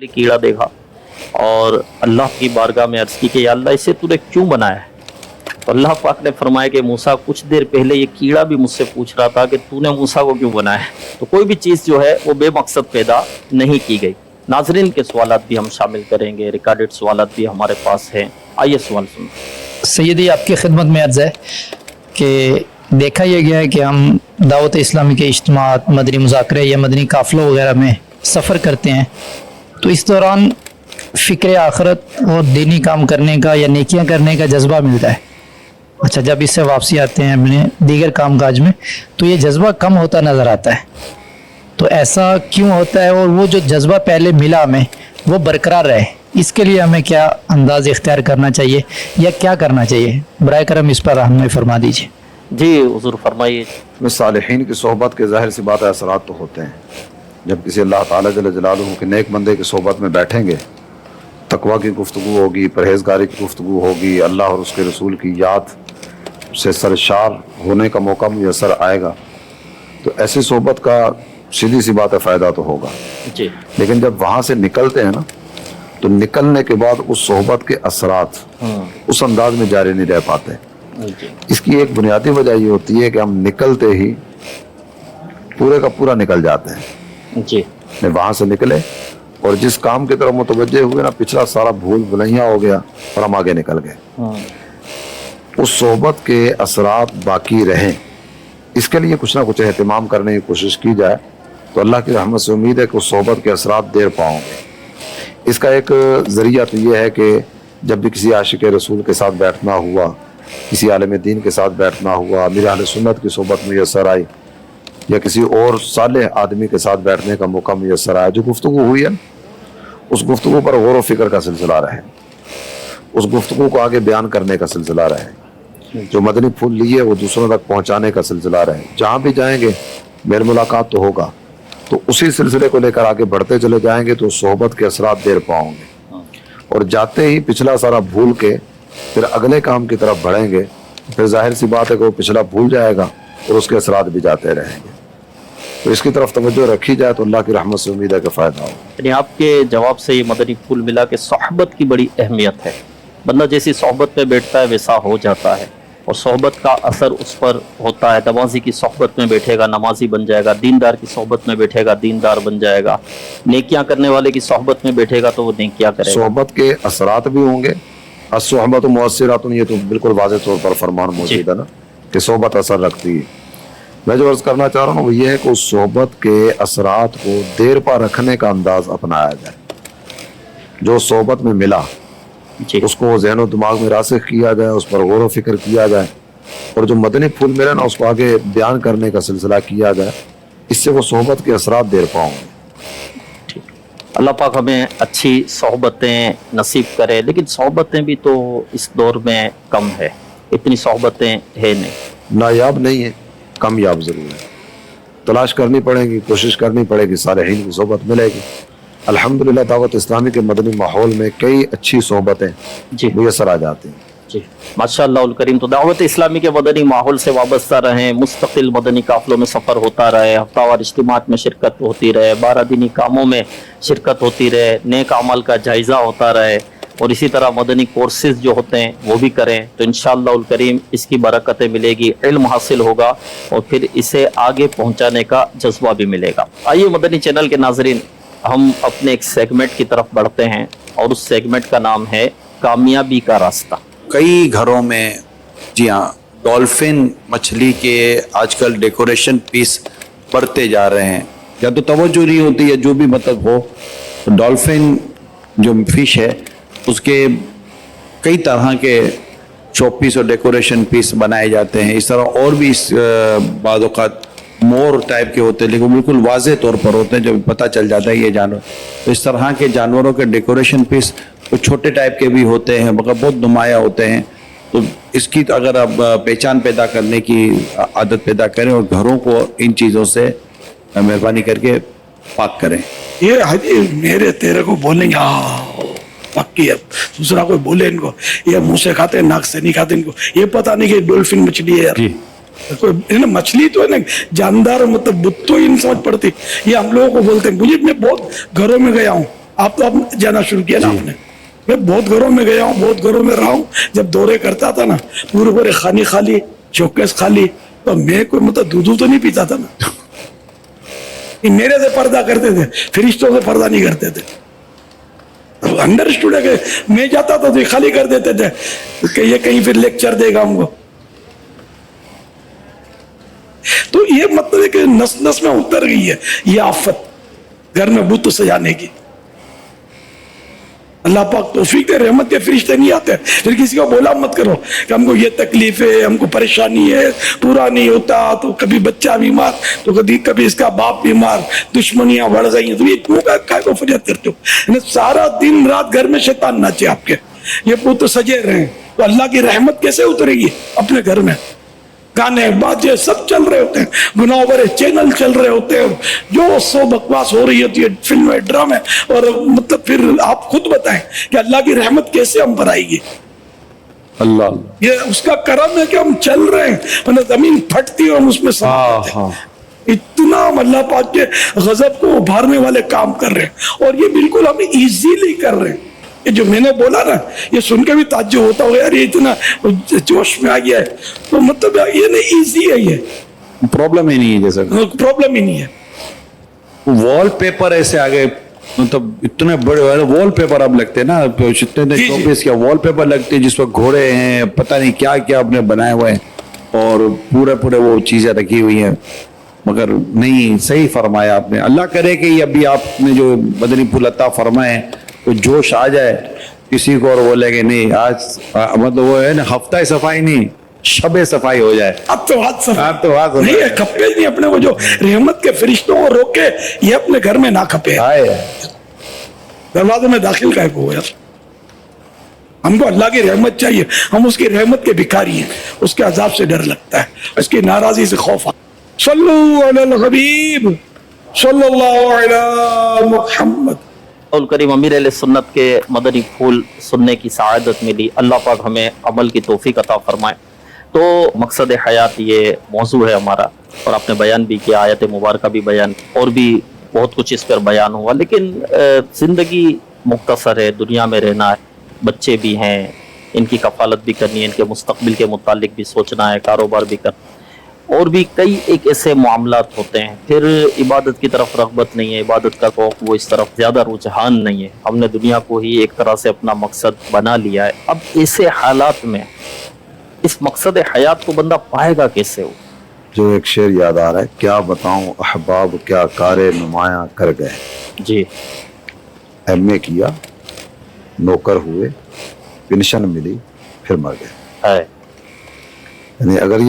कीड़ा देखा और अल्लाह की बारगाह में अर्ज की कि या अल्लाह इसे तूने क्यों बनाया है। तो अल्लाह पाक ने फरमाया कि मूसा कुछ देर पहले ये कीड़ा भी मुझसे पूछ रहा था कि तूने मूसा को क्यों बनाया है। तो कोई भी चीज़ जो है वो बेमकसद पैदा नहीं की गई। नाजरीन के सवालात भी हम शामिल करेंगे, रिकॉर्डेड सवालात भी हमारे पास हैं। आइए सवाल सुन। सैयदी आपकी खिदमत में अर्ज़ है कि देखा यह गया है कि हम दावत इस्लामी के इज्तिमात, मदनी मुज़ाकरे या मदनी काफ़िलों वगैरह में सफ़र करते हैं, तो इस दौरान फ़िक्र आखरत और दीनी काम करने का या नेकियां करने का जज्बा मिलता है। अच्छा, जब इससे वापसी आते हैं अपने दीगर काम काज में तो ये जज्बा कम होता नज़र आता है। तो ऐसा क्यों होता है और वो जो जज्बा पहले मिला हमें वो बरकरार रहे, इसके लिए हमें क्या अंदाज़ इख्तियार करना चाहिए या क्या करना चाहिए? बराए करम इस पर रहनुमाई फरमा दीजिए। जी हुजूर फरमाइए। में सालिहीन की सोहबत के ज़ाहिर सी बात है असरात तो होते हैं। जब किसी अल्लाह ताला जल्ल जलालुहू के नेक बंदे की सोहबत में बैठेंगे, तकवा की गुफ्तगू होगी, परहेज़गारी की गुफ्तगू होगी, अल्लाह और उसके रसूल की याद से सरशार होने का मौका मुयसर आएगा, तो ऐसी सोहबत का सीधी सी बात है फ़ायदा तो होगा जी। लेकिन जब वहाँ से निकलते हैं ना, तो निकलने के बाद उस सोहबत के असरात उस अंदाज में जारी नहीं रह पाते। इसकी एक बुनियादी वजह ये होती है कि हम निकलते ही पूरे का पूरा निकल जाते हैं जी। वहां से निकले और जिस काम की तरफ मुतवज्जे हुए ना, पिछला सारा भूल भुलैया हो गया और हम आगे निकल गए। उस सोहबत के असरात बाकी रहें, इसके लिए कुछ ना कुछ एहतमाम करने की कोशिश की जाए, तो अल्लाह की रहमत से उम्मीद है कि उस सोहबत के असरात देर पाओगे। इसका एक ज़रिया तो ये है कि जब भी किसी आशिक रसूल के साथ बैठना हुआ, किसी आलिम दीन के साथ बैठना हुआ, मेरे अहले सुन्नत की सोहबत मुयसर आई, या किसी और सालेह आदमी के साथ बैठने का मौका मुयसर आया, जो गुफ्तगू हुई है उस गुफ्तगू पर गौर व फिक्र का सिलसिला रहे, उस गुफ्तगू को आगे बयान करने का सिलसिला रहे, जो मदनी फूल लिए वो दूसरों तक पहुँचाने का सिलसिला रहे। जहाँ भी जाएंगे मेल मुलाकात तो होगा, तो उसी सिलसिले को लेकर आगे बढ़ते चले जाएंगे तो सोहबत के असरात देर पाओगे, और जाते ही पिछला सारा भूल के फिर अगले काम की तरफ बढ़ेंगे, फिर जाहिर सी बात है कि वो पिछला भूल जाएगा और उसके असरात भी जाते रहेंगे। तो इसकी तरफ तवज्जो रखी जाए तो अल्लाह की रहमत से उम्मीद है कि फ़ायदा हो। यानी आपके जवाब से ये मदनी फूल मिला कि सोहबत की बड़ी अहमियत है। बंदा जैसी सोहबत में बैठता है वैसा हो जाता है, और सोहबत का असर उस पर होता है। नमाजी की सोहबत में बैठेगा नमाजी बन जाएगा, दीनदार की सोहबत में बैठेगा दीनदार बन जाएगा, नेकियां करने वाले की सोहबत में बैठेगा तो वो नेकियां करेगा। सोहबत के असरात भी होंगे, अस्सोहबत मुअस्सिरातुन, ये तो बिल्कुल वाज़ेह तौर पर फरमान मौजूद है ना कि सोहबत असर रखती है। मैं जो अर्ज़ करना चाह रहा हूँ वो ये है कि उस सोहबत के असरात को देर पा रखने का अंदाज अपनाया जाए। जो सोहबत में मिला उसको ज़हन दिमाग में रासिख किया जाए, उस पर गौर व फिक्र किया जाए, और जो मदनी फूल मिले ना उसको आगे बयान करने का सिलसिला किया जाए। इससे वो सोहबत के असरात देर पाओगे। अल्लाह पाक हमें अच्छी सोहबतें नसीब करे, लेकिन सोहबतें भी तो इस दौर में कम है, इतनी सोहबतें है नहीं। नायाब नहीं है, कामयाब ज़रूर है। तलाश करनी पड़ेगी, कोशिश करनी पड़ेगी, सालिहीन की सोहबत मिलेगी। अल्हम्दुलिल्लाह दावत इस्लामी के मदनी माहौल में कई अच्छी सोहबतें मुयसर आ जाती हैं। जी माशाअल्लाह उल करीम। तो दावत इस्लामी के मदनी माहौल से वाबस्ता रहें, मुस्तकिल मदनी काफ़िलों में सफ़र होता रहे, हफ्तावार इज्तिमात में शिरकत होती रहे, 12 दिनी कामों में शिरकत होती रहे, नेक अमल का जायज़ा होता रहे, और इसी तरह मदनी कोर्सेज जो होते हैं वो भी करें, तो इंशाअल्लाह उल करीम इसकी बरकतें मिलेगी, इल्म हासिल होगा और फिर इसे आगे पहुँचाने का जज्बा भी मिलेगा। आइए मदनी चैनल के नाजरीन, हम अपने एक सेगमेंट की तरफ बढ़ते हैं, और उस सेगमेंट का नाम है कामयाबी का रास्ता। कई घरों में, जी हाँ, डॉल्फिन मछली के आजकल डेकोरेशन पीस बढ़ते जा रहे हैं, या तो तवज्जो नहीं होती है जो भी मतलब हो। तो डॉल्फिन जो फिश है उसके कई तरह के शो पीस और डेकोरेशन पीस बनाए जाते हैं। इस तरह और भी बाद औक़ात मोर टाइप के होते हैं, लेकिन बिल्कुल वाज़ेह तौर पर होते हैं, जब पता चल जाता है ये जानवर। तो इस तरह के जानवरों के डेकोरेशन पीस तो छोटे टाइप के भी होते हैं, मगर बहुत नुमाया होते हैं। तो इसकी तो अगर आप पहचान पैदा करने की आदत पैदा करें और घरों को इन चीज़ों से मेहरबानी करके पाक करें। ये हाजी मेरे तेरे को बोलेंगे पक्की है, दूसरा कोई बोले इनको ये मुंह से खाते हैं नाक से नहीं खाते, इनको ये पता नहीं कि डॉल्फिन मछली है यार। कोई ना मछली तो है ना जानदार, मतलब बुत तो ही नहीं समझ पड़ती। ये हम लोगों को बोलते हैं। मुझे मैं बहुत घरों में गया हूँ, आप तो अब जाना शुरू किया ना आपने। मैं बहुत घरों में गया हूँ, बहुत घरों में रहा हूँ। जब दौरे करता था ना, पूरे पूरे खाने खाली, चौकेस खाली, तो मैं कोई मतलब दूध तो नहीं पीता था ना। ये मेरे से पर्दा करते थे, फरिश्तों से पर्दा नहीं करते थे। अंडरस्टूड है कि मैं जाता था तो ये खाली कर देते थे कि ये कहीं फिर लेक्चर देगा हमको। तो ये मतलब है कि नस नस में उतर गई है ये आफत, घर में बुत सजाने की। अल्लाह पाक तौफीक दे, रहमत के फरिश्ते नहीं आते। फिर किसी को बोला मत करो कि हमको ये तकलीफ है, हमको परेशानी है, पूरा नहीं होता, तो कभी बच्चा बीमार, तो कभी इसका बाप बीमार, दुश्मनियां बढ़ गई हैं, तो ये क्यों काय को फरियाद करते हो? सारा दिन रात घर में शैतान नाचे आपके, ये पुत्र सजे रहे, तो अल्लाह की रहमत कैसे उतरेगी अपने घर में? गाने बाजे सब चल रहे होते हैं, गुनाह भरे चैनल चल रहे होते हैं, जो सो बकवास हो रही होती है, फिल्में, ड्रामे, और मतलब फिर आप खुद बताएं कि अल्लाह की रहमत कैसे हम पर आएगी? अल्लाह ये उसका करम है कि हम चल रहे हैं, मतलब जमीन फटती है हम उसमें इतना अल्लाह पाक के गजब को उभारने वाले काम कर रहे हैं, और ये बिल्कुल हम इजीली कर रहे हैं। ये जो मैंने बोला ना, ये सुन के भी ताज्जुब होता हो यार, ये इतना जोश में आ गया है, तो मतलब ये नहीं इजी है, ये प्रॉब्लम ही नहीं है। जैसे प्रॉब्लम ही नहीं है। वॉलपेपर ऐसे आ गए, मतलब इतने बड़े वॉलपेपर अब लगते हैं ना, इतने जी, जी। शोपीस के वॉलपेपर लगते हैं जिसमें घोड़े हैं, पता नहीं क्या क्या आपने बनाए हुए हैं, और पूरे वो चीजें रखी हुई हैं। मगर नहीं, सही फरमाया आपने। अल्लाह करे कि ये अभी आपने जो मदनी फूल अता फरमाए, तो जोश आ जाए किसी को, और बोले कि नहीं आज मतलब वो है ना, हफ्ता सफाई नहीं, शबे सफाई हो जाए। अब तो हाथ सफाई, अब तो हाथ नहीं है, खपे नहीं अपने को, जो रहमत के फरिश्तों को रोके ये अपने घर में ना खपे। आए दरवाजे में दाखिल काहे को यार? हमको अल्लाह की रहमत चाहिए, हम उसकी रहमत के भिखारी हैं, उसके अजाब से डर लगता है, उसकी नाराजगी से खौफ आता है। सल्लल्लाहु अलैहि हबीब सल्लल्लाहु अलैहि मुहम्मद। रसूल करीम अमीर अहले सुन्नत के मदनी फूल सुनने की सआदत मिली। अल्लाह पाक हमें अमल की तौफीक अता फरमाए। तो मकसद हयात ये मौजू है हमारा, और आपने बयान भी किया, आयत मुबारक भी बयान, और भी बहुत कुछ इस पर बयान हुआ। लेकिन ज़िंदगी मुख्तसर है, दुनिया में रहना है, बच्चे भी हैं, इनकी कफालत भी करनी है, इनके मुस्तकबिल के मुतालिक भी सोचना है, कारोबार भी करना, और भी कई एक ऐसे मामलात होते हैं। फिर इबादत की तरफ रग़बत नहीं है, इबादत का शौक़, वो इस तरफ ज़्यादा रुझान नहीं है। हमने दुनिया को ही एक तरह से अपना मकसद बना लिया है। अब ऐसे हालात में इस मकसद हयात को बंदा पाएगा कैसे? हो जो एक शेर याद आ रहा है, क्या बताऊं अहबाब क्या कारे नुमाया कर गए। जी, एमए किया, नौकर हुए, पेंशन मिली, फिर मर गए। है। यानी अगर